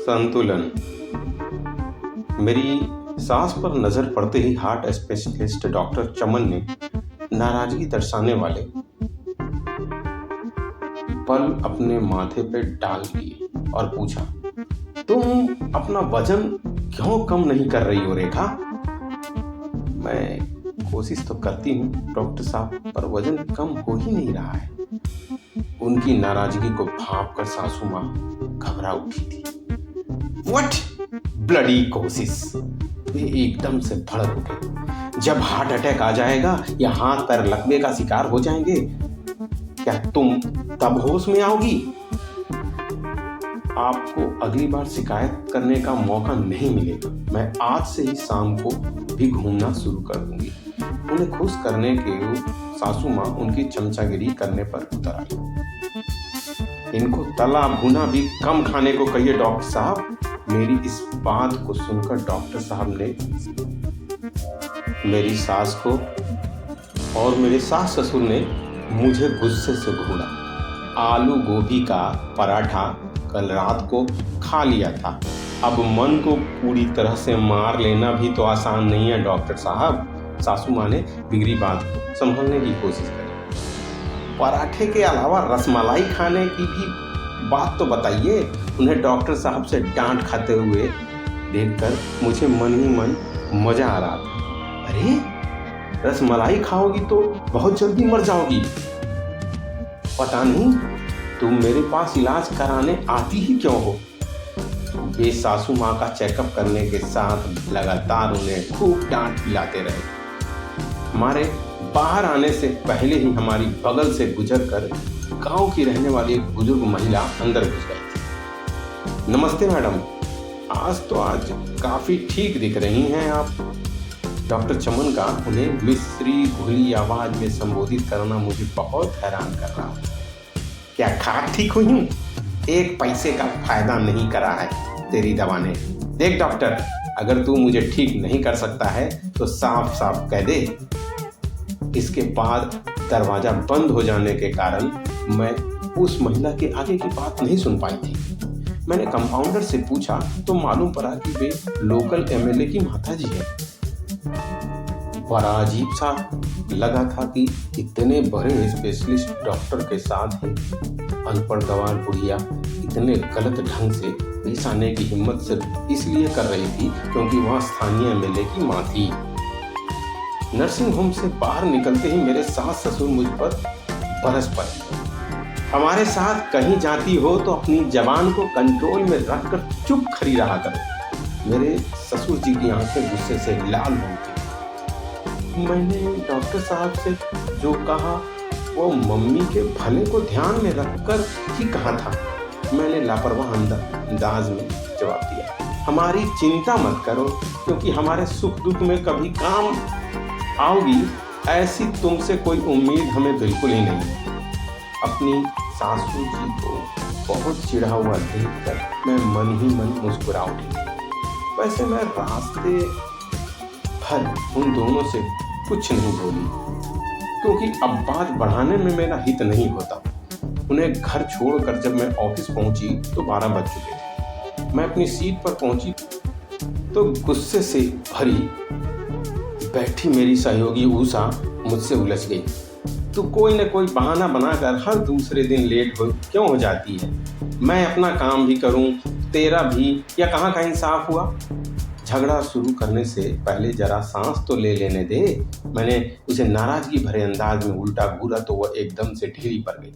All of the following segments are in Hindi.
संतुलन। मेरी सांस पर नजर पड़ते ही हार्ट स्पेशलिस्ट डॉक्टर चमन ने नाराजगी दर्शाने वाले पल अपने माथे पे डाल लिए और पूछा, तुम अपना वजन क्यों कम नहीं कर रही हो रेखा? मैं कोशिश तो करती हूँ डॉक्टर साहब, पर वजन कम हो ही नहीं रहा है। उनकी नाराजगी को भांप कर सासू माँ घबरा उठी थी। व्हाट ब्लडी कोशिश! वे एकदम से भड़क उठे। जब हार्ट अटैक आ जाएगा या हाथ पैर लकवे का शिकार हो जाएंगे, क्या तुम तब होश में आओगी? आपको अगली बार शिकायत करने का मौका नहीं मिलेगा। मैं आज से ही शाम को भी घूमना शुरू कर दूंगी। उन्हें खुश करने के सासू माँ उनकी चमचागिरी करने पर उतर आई। इनको तला भुना भी कम खाने को कहिए डॉक्टर साहब। मेरी इस बात को सुनकर डॉक्टर साहब ने मेरी सास को और मेरे सास ससुर ने मुझे गुस्से से घूरा। आलू गोभी का पराठा कल रात को खा लिया था। अब मन को पूरी तरह से मार लेना भी तो आसान नहीं है डॉक्टर साहब। सासू माँ ने बिगड़ी बात को संभालने की कोशिश करी। पराठे के अलावा रसमलाई खाने की भी बात तो बताइए। उन्हें डॉक्टर साहब से डांट खाते हुए देखकर मुझे मन ही मन मजा आ रहा था। अरे, रसमलाई खाओगी तो बहुत जल्दी मर जाओगी। पता नहीं तुम मेरे पास इलाज कराने आती ही क्यों हो? वे सासू माँ का चेकअप करने के साथ लगातार उन्हें खूब डांट पिलाते रहे। हमारे बाहर आने से पहले ही हमारी बगल से गुजरकर गांव की रहने वाली एक बुजुर्ग महिला अंदर घुस गई थी। नमस्ते मैडम, आज काफी ठीक दिख रही हैं आप। डॉक्टर चमन का उन्हें मिस्री घुली आवाज में संबोधित करना मुझे बहुत हैरान कर रहा है। क्या खाक ठीक हुई हूँ? एक पैसे का फायदा नहीं करा है तेरी दवा ने। देख डॉक्टर, अगर तू मुझे ठीक नहीं कर सकता है तो साफ साफ कह दे। इसके बाद दरवाजा बंद हो जाने के कारण मैं उस महिला के आगे की बात नहीं सुन पाई थी। मैंने कंपाउंडर से पूछा तो मालूम पड़ा कि वे लोकल एमएलए की माताजी है। बड़ा अजीब सा लगा था कि इतने बड़े स्पेशलिस्ट डॉक्टर के साथ ही अनपढ़ गंवार बुढ़िया इतने गलत ढंग से पेश आने की हिम्मत सिर्फ इसलिए कर रही थी क्योंकि वह स्थानीय एमएलए की मां थी। नर्सिंग होम से बाहर निकलते ही मेरे सास ससुर मुझ पर बरस पड़े। हमारे साथ कहीं जाती हो तो अपनी जबान को कंट्रोल में रखकर चुप खड़ी रहा करो। मेरे ससुर जी की आंखें गुस्से से लाल हो गई। मैंने डॉक्टर साहब से जो कहा वो मम्मी के भले को ध्यान में रखकर ही कहा था। मैंने लापरवाह अंदाज में जवाब दिया। हमारी चिंता मत करो, क्योंकि हमारे सुख दुख में कभी काम आओगी ऐसी तुमसे कोई उम्मीद हमें बिल्कुल ही नहीं। अपनी सासू जी को बहुत चिढ़ा हुआ देखकर मैं मन ही मन मुस्कुरा उठी। वैसे मैं रास्ते भर उन दोनों से कुछ नहीं बोली, क्योंकि अब बात बढ़ाने में मेरा हित नहीं होता। उन्हें घर छोड़कर जब मैं ऑफिस पहुंची तो 12 बज चुके थे। मैं अपनी सीट पर पहुंची तो गुस्से से भरी बैठी मेरी सहयोगी उषा मुझसे उलझ गई। तू कोई न कोई बहाना बनाकर हर दूसरे दिन लेट क्यों हो जाती है? मैं अपना काम भी करूं, तेरा भी, या कहाँ का इंसाफ हुआ? झगड़ा शुरू करने से पहले जरा सांस तो ले लेने दे। मैंने उसे नाराजगी भरे अंदाज में उल्टा घूरा तो वह एकदम से ढीली पड़ गई।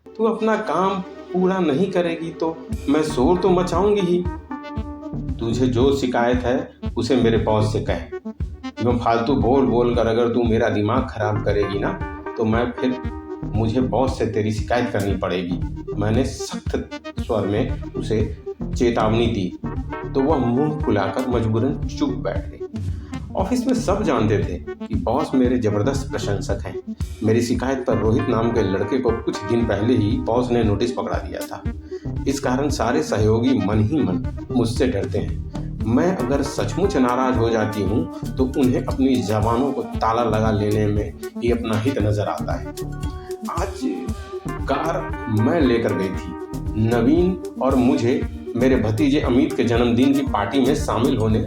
तू अपना काम पूरा नहीं करेगी तो मैं शोर तो मचाऊंगी ही। तुझे जो शिकायत है उसे मेरे बॉस से कह। यूं फालतू बोल कर अगर तू मेरा दिमाग खराब करेगी ना तो मुझे बॉस से तेरी शिकायत करनी पड़ेगी। मैंने सख्त स्वर में उसे चेतावनी दी तो वह मुंह फुलाकर मजबूरन चुप बैठ गई। ऑफिस में सब जानते थे कि बॉस मेरे जबरदस्त प्रशंसक हैं। मेरी शिकायत पर रोहित नाम के लड़के को कुछ दिन पहले ही बॉस ने नोटिस पकड़ा दिया था। इस कारण सारे सहयोगी मन ही मन मुझसे डरते हैं। मैं अगर सचमुच नाराज हो जाती हूँ तो उन्हें अपनी जबानों को ताला लगा लेने में ही अपना हित नजर आता है। आज कार मैं लेकर गई थी। नवीन और मुझे मेरे भतीजे अमित के जन्मदिन की पार्टी में शामिल होने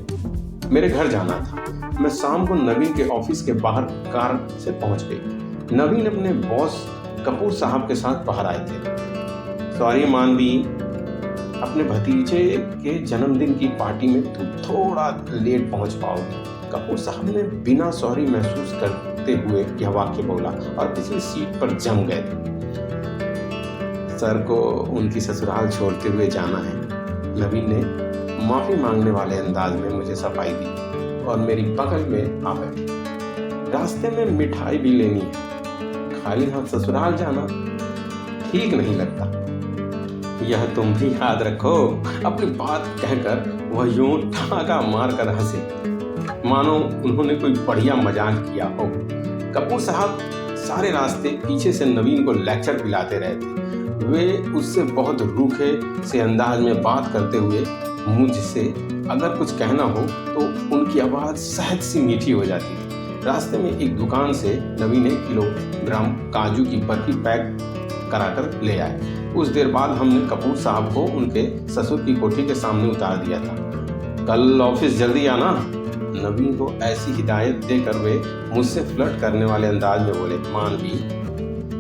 मेरे घर जाना था। मैं शाम को नवीन के ऑफिस के बाहर कार से पहुंच गई। नवीन अपने बॉस कपूर साहब के साथ बाहर आए थे। सॉरी मानवी, अपने भतीजे के जन्मदिन की पार्टी में तुम थोड़ा लेट पहुंच पाओगे। कपूर साहब ने बिना सॉरी महसूस करते हुए यह वाक्य बोला और पिछली सीट पर जम गए थे। सर को उनकी ससुराल छोड़ते हुए जाना है। नवीन ने माफी मांगने वाले अंदाज में मुझे सफाई दी और मेरी बगल में आ बैठी। रास्ते में मिठाई भी लेनी है, खाली हाथ ससुराल जाना ठीक नहीं लगता। यह तुम भी याद रखो। अपनी बात कहकर वह यूं ठाका मारकर हंसे, मानो उन्होंने कोई बढ़िया मजाक किया हो। कपूर साहब सारे रास्ते पीछे से नवीन को लेक्चर पिलाते रहे थे। वे उससे बहुत रूखे से अंदाज में बात करते हुए मुझसे अगर कुछ कहना हो तो उनकी आवाज़ सहज सी मीठी हो जाती थी। रास्ते में एक दुकान से नवीन 1 किलोग्राम काजू की बर्फी पैक कराकर ले आए। कुछ देर बाद हमने कपूर साहब को उनके ससुर की कोठी के सामने उतार दिया था। कल ऑफिस जल्दी आना। नवीन को ऐसी हिदायत देकर वे मुझसे फ्लर्ट करने वाले अंदाज में बोले, मानवी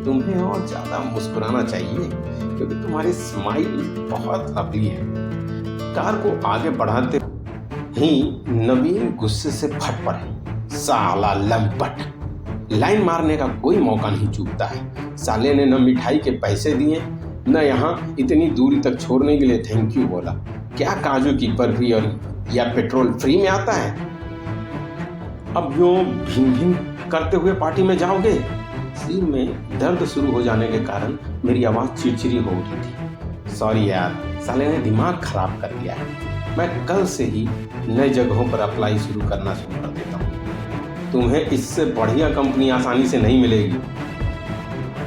तुम्हें और ज्यादा मुस्कुराना चाहिए क्योंकि तुम्हारी स्माइल बहुत लवली है। कार को आगे बढ़ाते ही नवीन गुस्से से फट पड़े। साला लंपट, लाइन मारने का कोई मौका नहीं चूकता है। साले ने न मिठाई के पैसे दिए न यहाँ इतनी दूरी तक छोड़ने के लिए थैंक यू बोला। क्या काजू की बर्फी और या पेट्रोल फ्री में आता है? अब यूं भीम भीम करते हुए पार्टी में जाओगे? सिर में दर्द शुरू हो जाने के कारण मेरी आवाज़ चिड़चिड़ी हो उठी थी। सॉरी यार, साले ने दिमाग खराब कर दिया है। मैं कल से ही नई जगहों पर अप्लाई शुरू करना शुरू कर देता हूँ। तुम्हें इससे बढ़िया कंपनी आसानी से नहीं मिलेगी।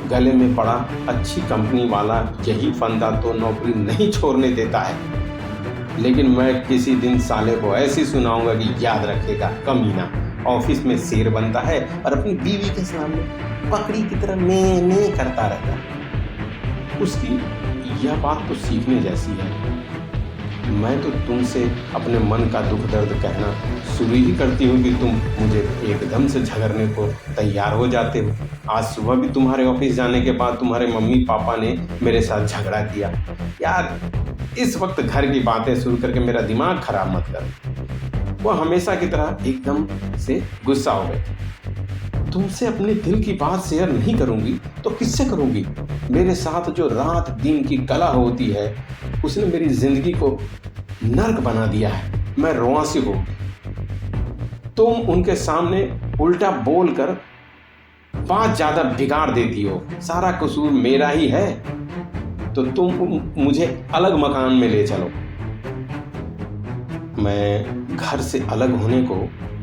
गले में पड़ा अच्छी कंपनी वाला यही फंदा तो नौकरी नहीं छोड़ने देता है। लेकिन मैं किसी दिन साले को ऐसी सुनाऊंगा कि याद रखेगा, कमीना ऑफिस में शेर बनता है और अपनी बीवी के सामने बकरी की तरह में करता रहता है। उसकी यह बात तो सीखने जैसी है। मैं तो तुमसे अपने मन का दुख दर्द कहना शुरू ही करती हूँ कि तुम मुझे एकदम से झगड़ने को तैयार हो जाते हो। आज सुबह भी तुम्हारे ऑफिस जाने के बाद तुम्हारे मम्मी पापा ने मेरे साथ झगड़ा किया। यार, इस वक्त घर की बातें शुरू करके मेरा दिमाग खराब मत कर। वो हमेशा की तरह एकदम से गुस्सा हो गए। तुमसे अपने दिल की बात शेयर नहीं करूंगी तो किससे करूंगी? मेरे साथ जो रात दिन की कला होती है उसने मेरी जिंदगी को नर्क बना दिया है। मैं रोआंसी हो। तुम उनके सामने उल्टा बोलकर बात ज्यादा बिगाड़ देती हो। सारा कसूर मेरा ही है तो तुम मुझे अलग मकान में ले चलो। मैं घर से अलग होने को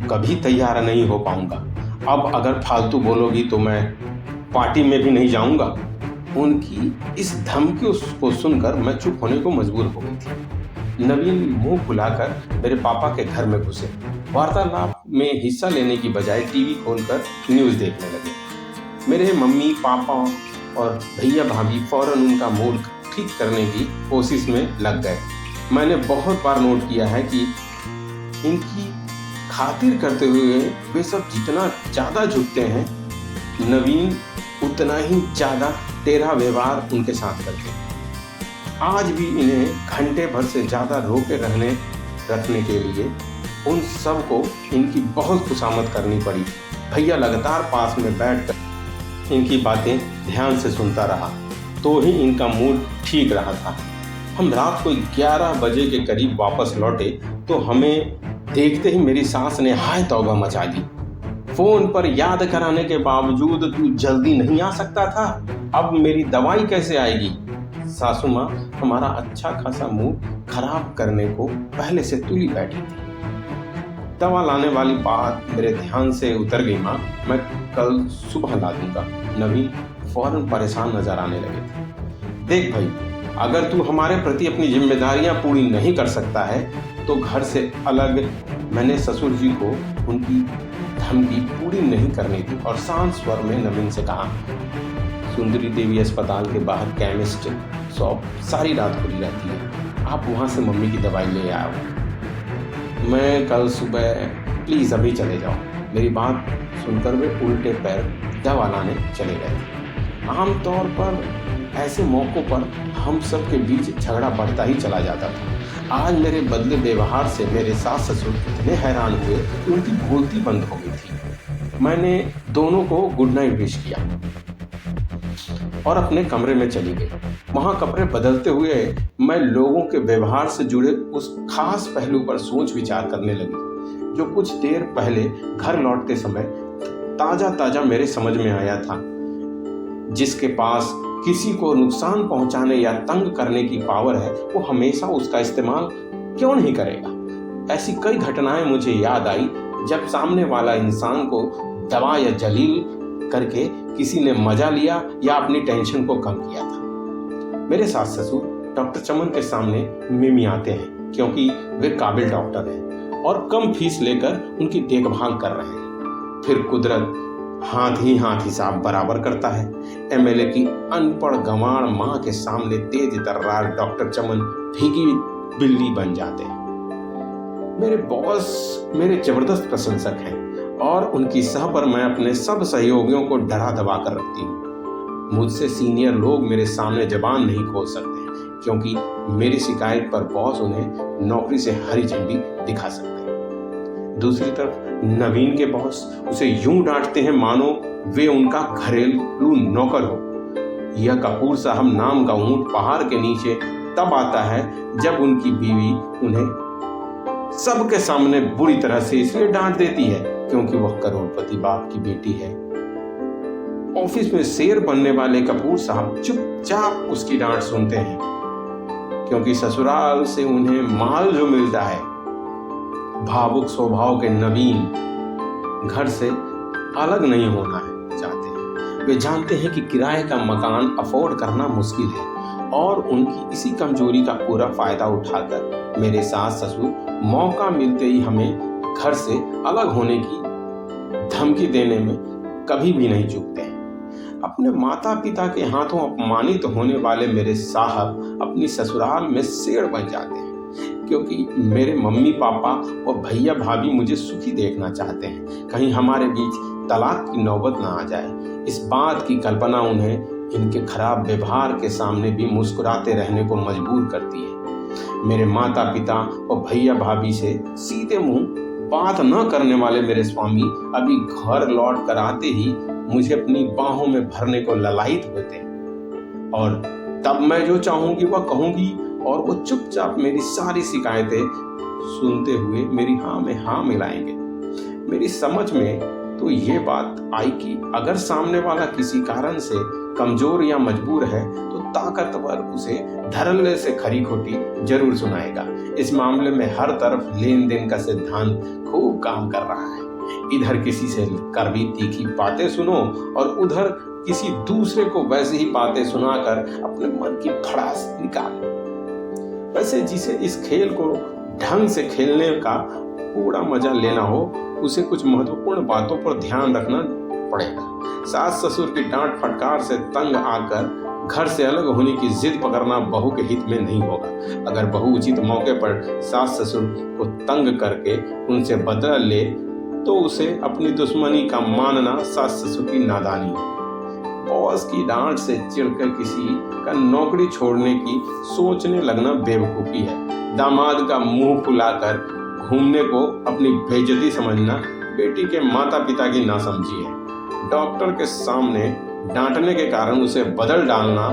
कभी तैयार नहीं हो पाऊंगा। अब अगर फालतू बोलोगी तो मैं पार्टी में भी नहीं जाऊंगा। उनकी इस धमकी को सुनकर मैं चुप होने को मजबूर हो गई थी। नवीन मुंह फुलाकर मेरे पापा के घर में घुसे। वार्तालाप में हिस्सा लेने की बजाय टीवी खोलकर न्यूज़ देखने लगे। मेरे मम्मी पापा और भैया भाभी फौरन उनका मूड ठीक करने की कोशिश में लग गए। मैंने बहुत बार नोट किया है कि इनकी खातिर करते हुए वे सब जितना ज़्यादा झुकते हैं, नवीन उतना ही ज़्यादा टेढ़ा व्यवहार उनके साथ करते हैं। आज भी इन्हें घंटे भर से ज़्यादा रोके रखने के लिए उन सब को इनकी बहुत खुशामद करनी पड़ी। भैया लगातार पास में बैठकर इनकी बातें ध्यान से सुनता रहा तो ही इनका मूड ठीक रहा था। हम रात को 11 बजे के करीब वापस लौटे तो हमें देखते ही मेरी सास ने हाय तौबा मचा दी। फोन पर याद कराने के बावजूद तू जल्दी नहीं आ सकता था, अब मेरी दवाई कैसे आएगी? सासू माँ हमारा अच्छा खासा मूड खराब करने को पहले से तुली बैठी थी। दवा लाने वाली बात मेरे ध्यान से उतर गई माँ, मैं कल सुबह ला दूंगा। नवीन फौरन परेशान नजर आने लगे थे। देख भाई, अगर तू हमारे प्रति अपनी जिम्मेदारियां पूरी नहीं कर सकता है तो घर से अलग। मैंने ससुर जी को उनकी धमकी पूरी नहीं करनी थी और शांत स्वर में नवीन से कहा, सुंदरी देवी अस्पताल के बाहर केमिस्ट शॉप सारी रात खुली रहती है, आप वहाँ से मम्मी की दवाई ले आओ, मैं कल सुबह, प्लीज़ अभी चले जाओ। मेरी बात सुनकर वे उल्टे पैर दवा लाने चले गए। आमतौर पर ऐसे मौक़ों पर हम सब के बीच झगड़ा बढ़ता ही चला जाता था। आज मेरे बदले व्यवहार से मेरे सास ससुर इतने हैरान हुए कि उनकी बोलती बंद हो गई थी। मैंने दोनों को गुड नाइट विश किया और अपने कमरे में चली गई। वहाँ कपड़े बदलते हुए मैं लोगों के व्यवहार से जुड़े उस खास पहलू पर सोच विचार करने लगी जो कुछ देर पहले घर लौटते समय ताज़ा ताज़ा मेरे समझ में आया था। जिसके पास किसी को नुकसान पहुंचाने या तंग करने की पावर है, वो हमेशा उसका इस्तेमाल क्यों नहीं करेगा। ऐसी कई घटनाएं मुझे याद आई जब सामने वाला इंसान को दवा या जलील करके किसी ने मजा लिया या अपनी टेंशन को कम किया था। मेरे सास ससुर डॉक्टर चमन के सामने मिमियाते हैं क्योंकि वे काबिल डॉक्टर हैं और कम फीस लेकर उनकी देखभाल कर रहे हैं। फिर कुदरत हाथ ही हाथ हिसाब बराबर करता है। एमएलए की अनपढ़ गंवार माँ के सामने तेज तर्रार डॉक्टर चमन भीगी बिल्ली बन जाते हैं। मेरे बॉस मेरे जबरदस्त प्रशंसक हैं और उनकी सह पर मैं अपने सब सहयोगियों को डरा दबा कर रखती हूँ। मुझसे सीनियर लोग मेरे सामने जबान नहीं खोल सकते क्योंकि मेरी शिकायत पर बॉस उन्हें नौकरी से हरी झंडी दिखा सकते हैं। दूसरी तरफ नवीन के बॉस उसे यूं डांटते हैं मानो वे उनका घरेलू नौकर हो। यह कपूर साहब नाम का ऊंट पहाड़ के नीचे तब आता है जब उनकी बीवी उन्हें सबके सामने बुरी तरह से इसलिए डांट देती है क्योंकि वह करोड़पति बाप की बेटी है। ऑफिस में शेर बनने वाले कपूर साहब चुपचाप उसकी डांट सुनते हैं क्योंकि ससुराल से उन्हें माल जो मिलता है। भावुक स्वभाव के नवीन घर से अलग नहीं होना चाहते हैं। वे जानते हैं कि किराए का मकान अफोर्ड करना मुश्किल है और उनकी इसी कमजोरी का पूरा फायदा उठाकर मेरे सास ससुर मौका मिलते ही हमें घर से अलग होने की धमकी देने में कभी भी नहीं चूकते हैं। अपने माता पिता के हाथों अपमानित होने वाले मेरे साहब अपनी ससुराल में शेर बन जाते हैं क्योंकि मेरे मम्मी पापा और भैया भाभी मुझे सुखी देखना चाहते हैं। कहीं हमारे बीच तलाक की नौबत ना आ जाए, इस बात की कल्पना उन्हें इनके खराब व्यवहार के सामने भी मुस्कुराते रहने को मजबूर करती है। मेरे माता पिता और भैया भाभी से सीधे मुंह बात न करने वाले मेरे स्वामी अभी घर लौट कर आते ही मुझे अपनी बाहों में भरने को ललायित होते हैं और तब मैं जो चाहूंगी वह कहूंगी और वो चुपचाप मेरी सारी शिकायतें सुनते हुए मेरी हाँ में हाँ मिलाएंगे। मेरी समझ में तो ये बात आई कि अगर सामने वाला किसी कारण से कमजोर या मजबूर है तो ताकतवर उसे धड़ल्ले से खरी खोटी जरूर सुनाएगा। इस मामले में हर तरफ लेन देन का सिद्धांत खूब काम कर रहा है। इधर किसी से कड़वी तीखी बातें सुनो और उधर किसी दूसरे को वैसे ही बातें सुनाकर अपने मन की भड़ास निकालो। वैसे जिसे इस खेल को ढंग से खेलने का पूरा मजा लेना हो उसे कुछ महत्वपूर्ण बातों पर ध्यान रखना पड़ेगा। सास ससुर की डांट फटकार से तंग आकर घर से अलग होने की जिद पकड़ना बहू के हित में नहीं होगा। अगर बहू उचित मौके पर सास ससुर को तंग करके उनसे बदला ले तो उसे अपनी दुश्मनी का मानना सास ससुर की नादानी है। बॉस की डांट से चिढ़कर किसी का नौकरी छोड़ने की सोचने लगना बेवकूफ़ी है। दामाद का मुंह फुलाकर घूमने को अपनी बेइज्जती समझना बेटी के माता पिता की नासमझी है। डॉक्टर के सामने डांटने के कारण उसे बदल डालना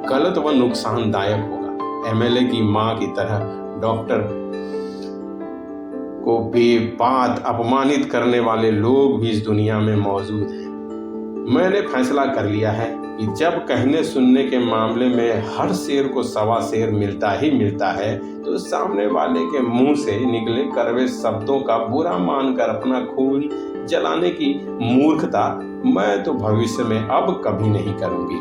गलत व नुकसानदायक होगा। एमएलए की मां की तरह डॉक्टर को बेबात अपमानित करने वाले लोग भी इस दुनिया में मौजूद हैं। मैंने फैसला कर लिया है कि जब कहने सुनने के मामले में हर शेर को सवा शेर मिलता ही मिलता है तो सामने वाले के मुंह से निकले कड़वे शब्दों का बुरा मानकर अपना खून जलाने की मूर्खता मैं तो भविष्य में अब कभी नहीं करूंगी।